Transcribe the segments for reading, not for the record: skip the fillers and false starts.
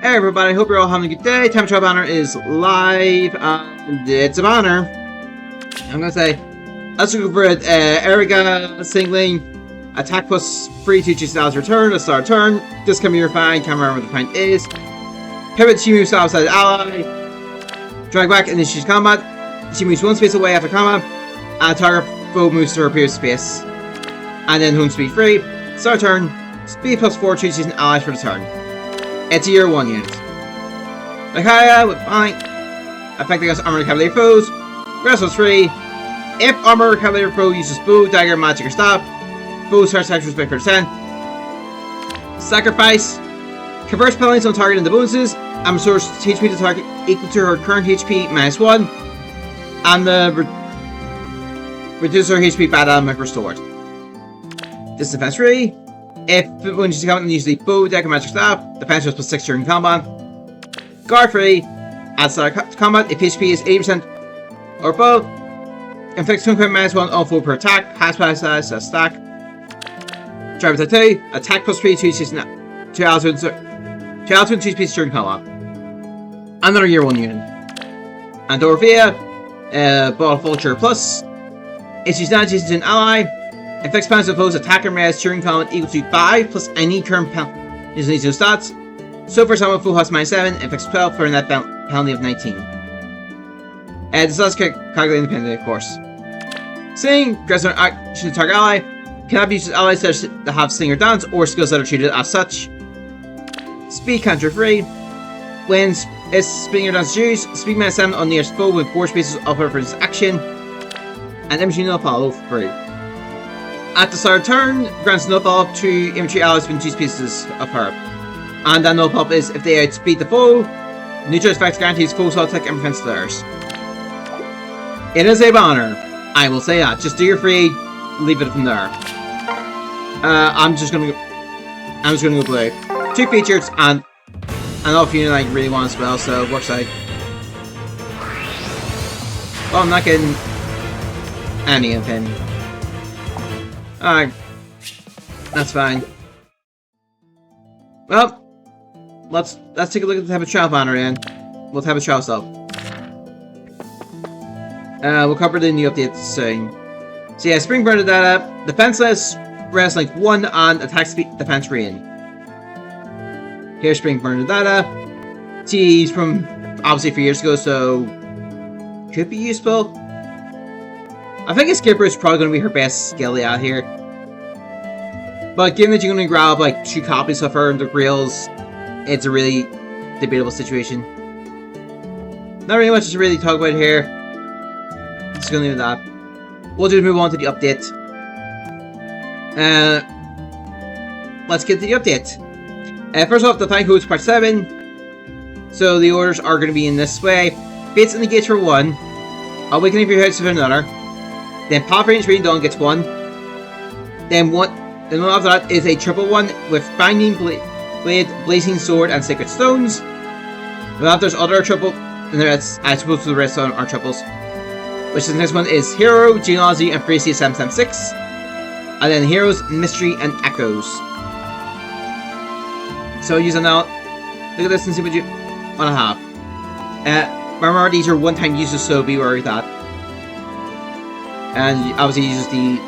Hey everybody, hope you're all having a good day. Time Trial Banner is live, and it's a banner. I'm gonna say, let's go for it. Erica singling, attack plus 3 to choose Sal's return, a start turn. This can be refined, can't remember what the point is. Pivot, she moves outside ally. Drag back, initiates combat. She moves 1 space away after combat, and target foe moves to her previous space. And then home speed 3. Start turn, speed plus 4 to choose an ally for the turn. It's a year 1 unit. Lakaya with fine. Affecting us armored cavalier foes. Wrestle 3. If armored cavalier foe uses bow, dagger, magic, or staff, foes start attack respect for 10. Sacrifice. Converts penalties on target into bonuses. And restores HP to target equal to her current HP minus 1. And the reduce her HP bad element restored. This defense 3. If when she's combat, usually bow, dagger, magic, staff, defense was plus 6 during combat. Guard 3, adds to combat if HP is 80% or above. Inflicts 20 minus 1 on foe per attack, pass stack. Driver tattoo, attack plus 3 to use 2 altitude 2 speeds during combat. Another year 1 unit. And Dorothea, ball vulture plus. If she's not used to an ally, inflicts penalties of foes attacker melee during combat equal to 5 plus any current penalty using these 2 stats. So for someone foe has minus 7, inflicts 12 for a net penalty of 19. This does calculate independently, of course. Sing, grants an action to target ally, cannot be used as allies that have sing or dance or skills that are treated as such. Speed counter 3. When spinning or dance is used, speed minus 7 on nearest foe with 4 spaces upper for this action. And MG no follow 3. At the start of turn, grants no follow-up to infantry allies within 2 spaces of her. And that no pop is if they outspeed the foe, neutral effects guarantees foe assault attack and prevents theirs. It is a banner. I will say that. Just do your free, leave it from there. I'm just gonna go play 2 features and an off unit I really want as well, so works out. Well, I'm not getting any of him. Alright. That's fine. Well, let's take a look at the tempest trial banner then. We'll have a trial stuff. We'll cover the new updates soon. So yeah, Spring Bernadetta, defenseless, wrestling 1 and attack speed defense rain. Here's Spring Bernadetta. She's from obviously 3 years ago, so could be useful. I think a skipper is probably going to be her best skill out here. But given that you're going to grab like 2 copies of her in the grills, it's a really debatable situation. Not really much to really talk about here. Just going to leave that. We'll just move on to the update. Let's get to the update. First off, the Flying Codes Part 7. So the orders are going to be in this way. Fates and Negates for 1. Awakening for your house for another. Then Pop Range Rain Dawn gets 1. Then one after that is a triple 1 with Binding Blade, Blazing Sword, and Sacred Stones. Then after there's other triple, and that's I suppose the rest of them are triples. Which is the next one is Hero, Genealogy, and Phrasia 776. And then Heroes, Mystery, and Echoes. So use it now. Look at this and see what you want to have. Remember, these are one-time uses, so be wary of that. And obviously uses the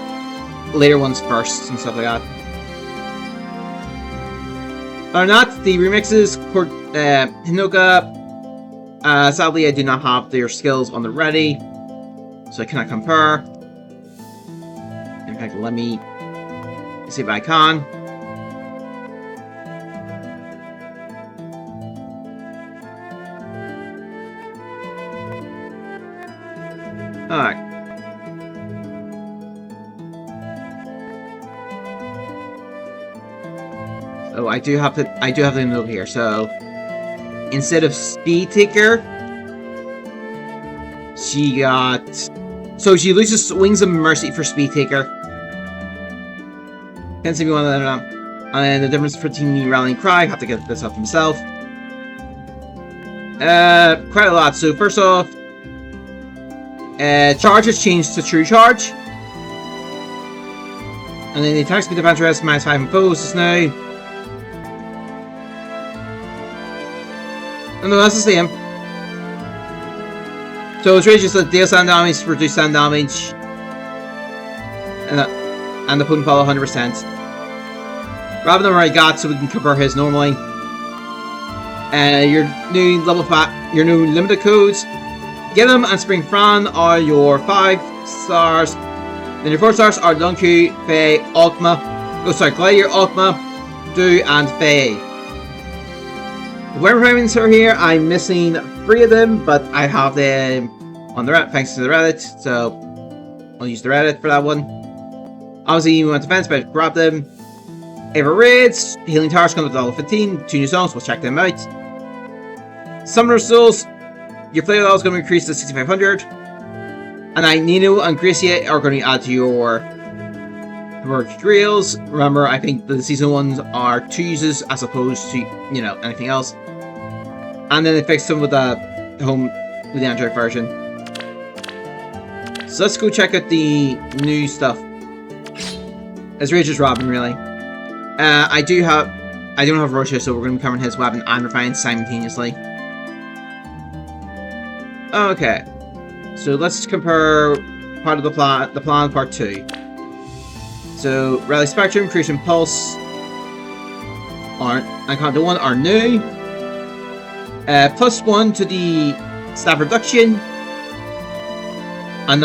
later ones first and stuff like that. Or not, the remixes, Hinoka, sadly I do not have their skills on the ready, so I cannot compare. In fact, let me see if I can. Alright. Oh, I do have the note here. So instead of Speed Taker, she got. So she loses Wings of Mercy for Speed Taker. Can't see me one of them. And the difference between me Rallying Cry, I have to get this up himself. Quite a lot. So first off, charge has changed to True Charge. And then the attack speed defense rest minus 5 and foes is now. No, that's the same. So it's really just deal sand damage, reduce sand damage, and the opponent follow 100%. Rather than where I got, so we can compare his normally. Your new your new limited codes. Get them and Spring Fran are your 5 stars. Then your 4 stars are Lunku, Faye, Alkma. Oh, sorry, Gladiator, Alkma, Do, and Faye. The weapon fragments are here. I'm missing 3 of them, but I have them on the Reddit, thanks to the Reddit. So I'll use the Reddit for that one. Obviously, you want defense, but grab them. Ever Raids, Healing Towers come with level 15. 2 new songs, we'll check them out. Summoner Souls, your flavor level is going to increase to 6500. And Nino and Gracia are going to add to your drills. Remember, I think the season ones are 2 uses as opposed to, you know, anything else. And then they fixed them with the Android version. So let's go check out the new stuff. It's really just Robin, really. I don't have Russia, so we're going to be covering his weapon and refine simultaneously. Okay, so let's compare part of the plan part 2. So Rally Spectrum, Crucian Pulse, and Conto 1 are new. +1 to the staff reduction, and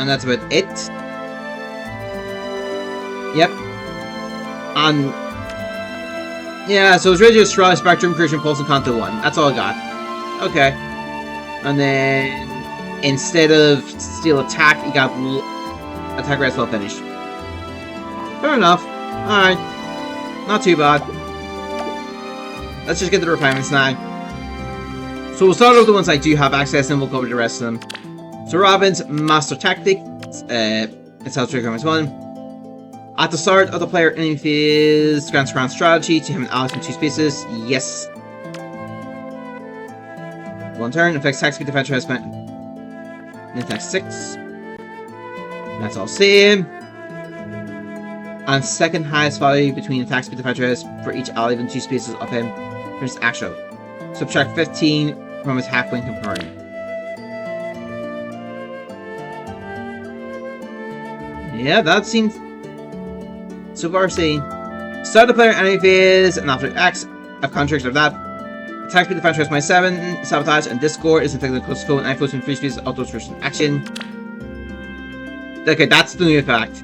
that's about it. Yep. And yeah, so it's really just Rally Spectrum, Crucian Pulse, and Conto 1. That's all I got. Okay. And then instead of Steel Attack, you got Attack Rest Well Finished. Fair enough. Alright. Not too bad. Let's just get the refinements now. So we'll start with the ones I do have access, and we'll cover the rest of them. So Robin's Master Tactic. It's how to trigger 1. At the start of the player enemy phase, grants grand strategy to him and allies from 2 spaces. Yes. 1 turn, affects attack speed, defense harassment. And attack 6. That's all same. And second highest value between attack speed, defense harassment for each ally within 2 spaces of him for his action. Subtract 15 from his attack when comparing. Yeah, that seems so far seen. Start the player enemy phase, and after X, I've contracts of that. Attack speed defense rest -7, sabotage, and discord is inflicted close to foe, and I flows in free space auto first action. Okay, that's the new effect.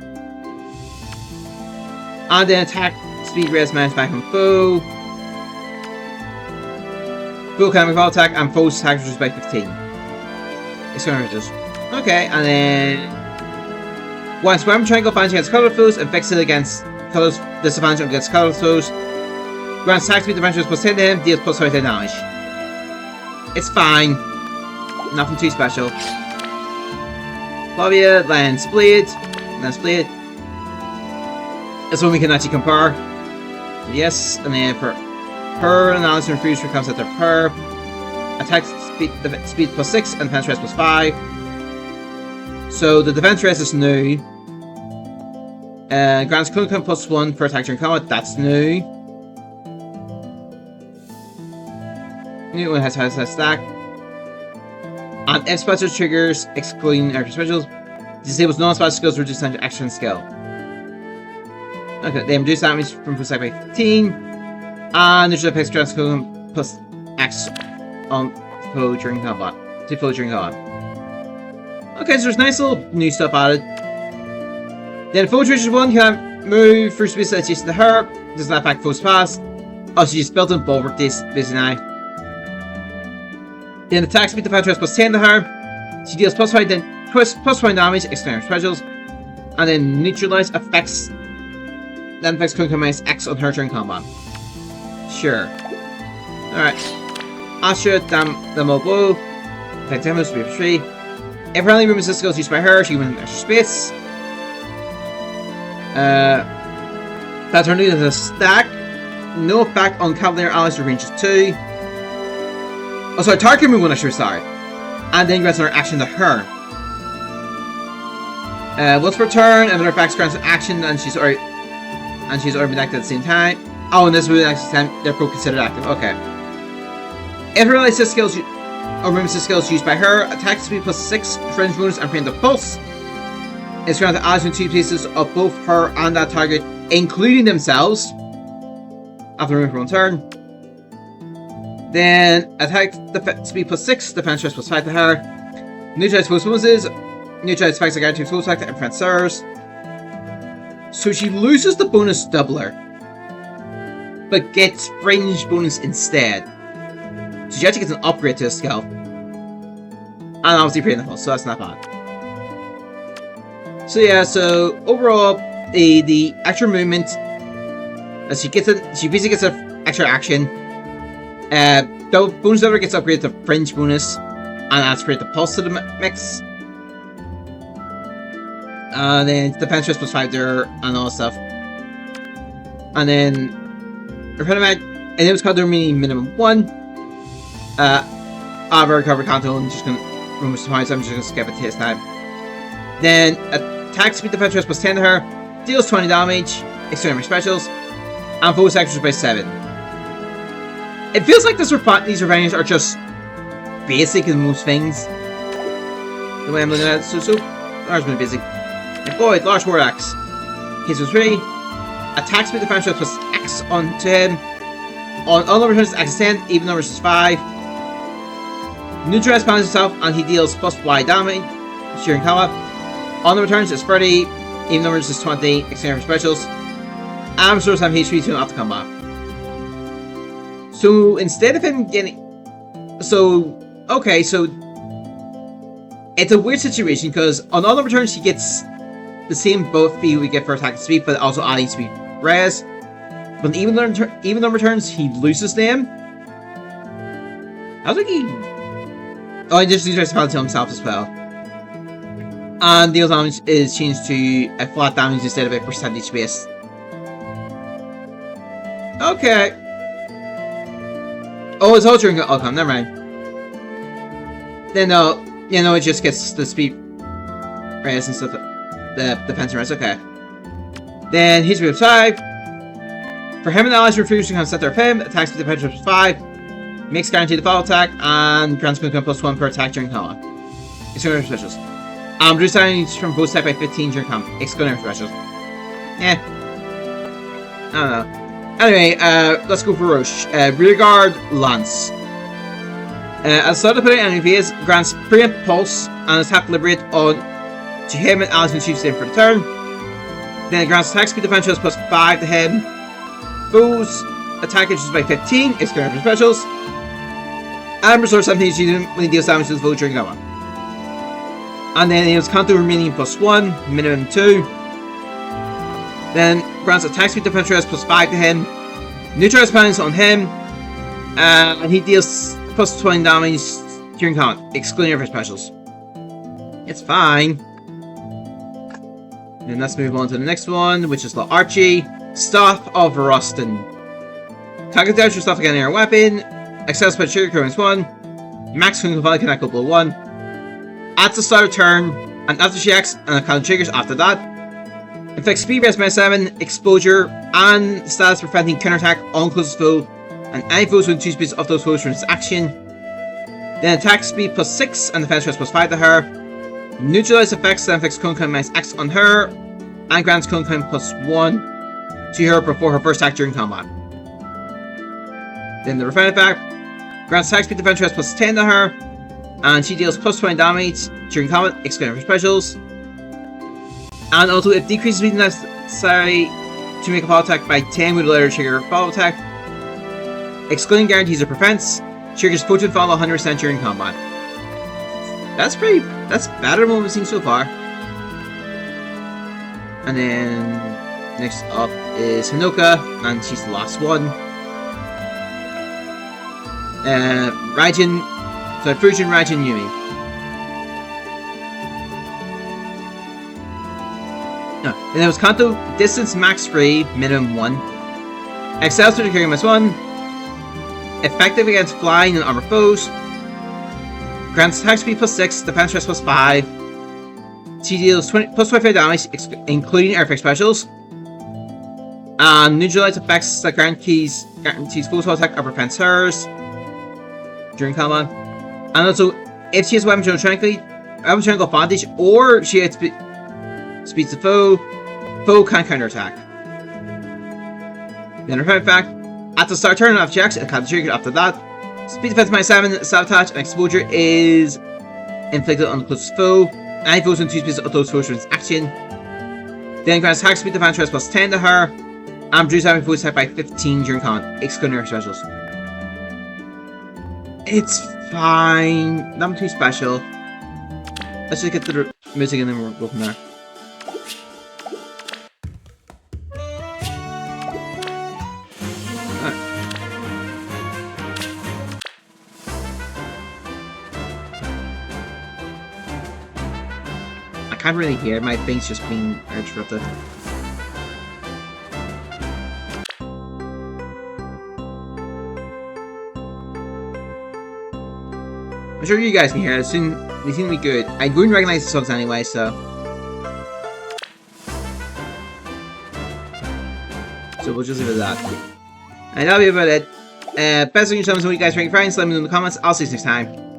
And then attack speed rest -5 from foe. Foe can make all attack, and foe's attack reduced by 15. It's gonna reduce. Okay, and then once Weapon Triangle finds against colored foes and fixes it against colors disadvantage against colored foes. Grants attack speed defense +10 to him, deals +5 damage. It's fine. Nothing too special. Flavia, then Split. That's when we can actually compare. Yes, and then for her analysis and freeze comes at their per. Attack speed +6 and defense rest +5. So the defense rest is new. Grants Kunkan +1 for attack during combat, that's new. New one has a stack. And if special triggers, excluding extra specials, disables non-special skills, reduce damage action skill. Okay, they reduce damage from +5 by 15. And there's a Apex Grants Kunkan +X on foe during combat. Okay, so there's nice little new stuff added. Then foe treasures 1 can move through space adjacent to her. Does not affect foe's pass. Oh, she just built in bulwark this now. Then attack speed defense rest +10 to her. She deals +5 then +5 damage, excluding specials. And then neutralize effects. Then affects Kunkan -X on her during combat. Sure. Alright. Astra, Damo Blow. Effect damage to be 3. If friendly room assist skills used by her, she wins extra space. That's her new as a stack. No effect on Cavalier allies to ranges 2. Oh, sorry, target move 1 extra star. And then grants another action to her. Once per turn, another effect grants an action, and she's already been active at the same time. Oh, and this would actually they're both considered active. Okay. If her assist skills or movement skills used by her, attack speed +6, fringe bonus, and preemptive pulse. It's granted to add 2 pieces of both her and that target, including themselves, after moving for 1 turn. Then attack speed +6, defense stress +5 to her. Neutralize post bonuses. Neutralize effects are guaranteed full effect and prevent serves. So she loses the bonus doubler, but gets fringe bonus instead. So she actually gets an upgrade to a skill. And obviously preemptive, so that's not bad. So yeah, so overall, the extra movement, as she basically gets an extra action. The bonus doubler gets upgraded to fringe bonus, and adds the pulse to the mix. Then defense stress +5 there, and all that stuff. And then and it was called the minimum 1. I've recovered control and just gonna remove some points, so I'm just gonna skip it this time. Then attack speed defense stress +10 to her, deals 20 damage, external specials, and focus actions by 7. It feels like these refinements are just basic in most things. The way I'm looking at it, so large been basic. And boy, large war axe. Hits with 3. Attack speed defense stress +X onto him. On all numbers turns, X is 10, even numbers is 5. Neutralize pounds himself, and he deals +Y damage during combat. On number turns, it's 30, even numbers is 20, extended for specials. And restores some HP to him after combat. So instead of him getting. Okay, so. It's a weird situation because on all number turns, he gets the same buff fee we get for attack and speed, but also adding speed res. But even number turns, he loses them. I was like he just uses to himself as well. And deal damage is changed to a flat damage instead of a percentage based. Okay. Oh, it's all during the outcome, never mind. Then it just gets the speed res and stuff, the defense res, okay. Then he's with 5. For him and allies refuse to come center of him, attacks with defense res 5, makes guaranteed the follow attack, and grants +1 per attack during combat. Excluding specials. Reduce damage from both attack by 15 during combat. Excluding specials. I don't know. Anyway, let's go for Roche. Rearguard Lance. At the start of putting enemy phase, grants preempt pulse and attack liberate on to him and allies when shoots him for the turn. Then it grants attack speed defense +5 to him. Foes attack reduces by 15, excluding for specials. And restores 17 HP when he deals damage to the foe during combat. And then he was counter remaining +1, minimum 2. Then grants attack speed defense +5 to him. Neutralize penalties on him. And he deals +20 damage during combat, excluding for specials. It's fine. And let's move on to the next one, which is the Archie. Staff of Rustin. Target damage for staff again air weapon. Excess by trigger currents 1. Max can value connect below 1. At the start of turn, and after she acts, and a count triggers after that. Inflicts speed rest -7, exposure, and status preventing counterattack on closest foe, and any foes within 2 speeds of those foes from its action. Then attack speed +6 and defense stress +5 to her. Neutralize effects that inflicts cone count -X on her, and grants cone count +1 to her before her first attack during combat. Then the refine effect grants attack speed defense stress +10 to her, and she deals +20 damage during combat, excluding for specials. And also it decreases speed necessary to make a follow attack by 10 with a later trigger follow attack. Excluding guarantees or prevents, triggers potent follow 100% during combat. That's better than what we've seen so far. And then next up is Hinoka, and she's the last one. Fujin, Raijin, Yumi. And it was Kanto, distance max 3, minimum 1. Excels to the carry -1. Effective against flying and armored foes. Grants attack speed +6, defense stress +5. She deals +25 damage, including air effect specials. Neutralize effects that guarantees full auto attack or prevents hers during combat. And also, if she has weapon triangle advantage, or she speeds the foe can counterattack. The other fact, at the start turn of checks, it can't trigger after that. Speed defense -7, sabotage, and exposure is inflicted on the closest foe. Any foes in 2 spaces of those foes for its action. Then grants attack speed defense +10 to her. And reduce having foes attack by 15 during combat, excluding her specials. It's fine. Not too special. Let's just get to the music and then we'll go from there. I can't really hear. My thing's just being interrupted. I'm sure you guys can hear it. They seem to be good. I wouldn't recognize the songs anyway, so we'll just leave it at that. And that'll be about it. Best of your times when you guys rank friends. Let me know in the comments. I'll see you next time.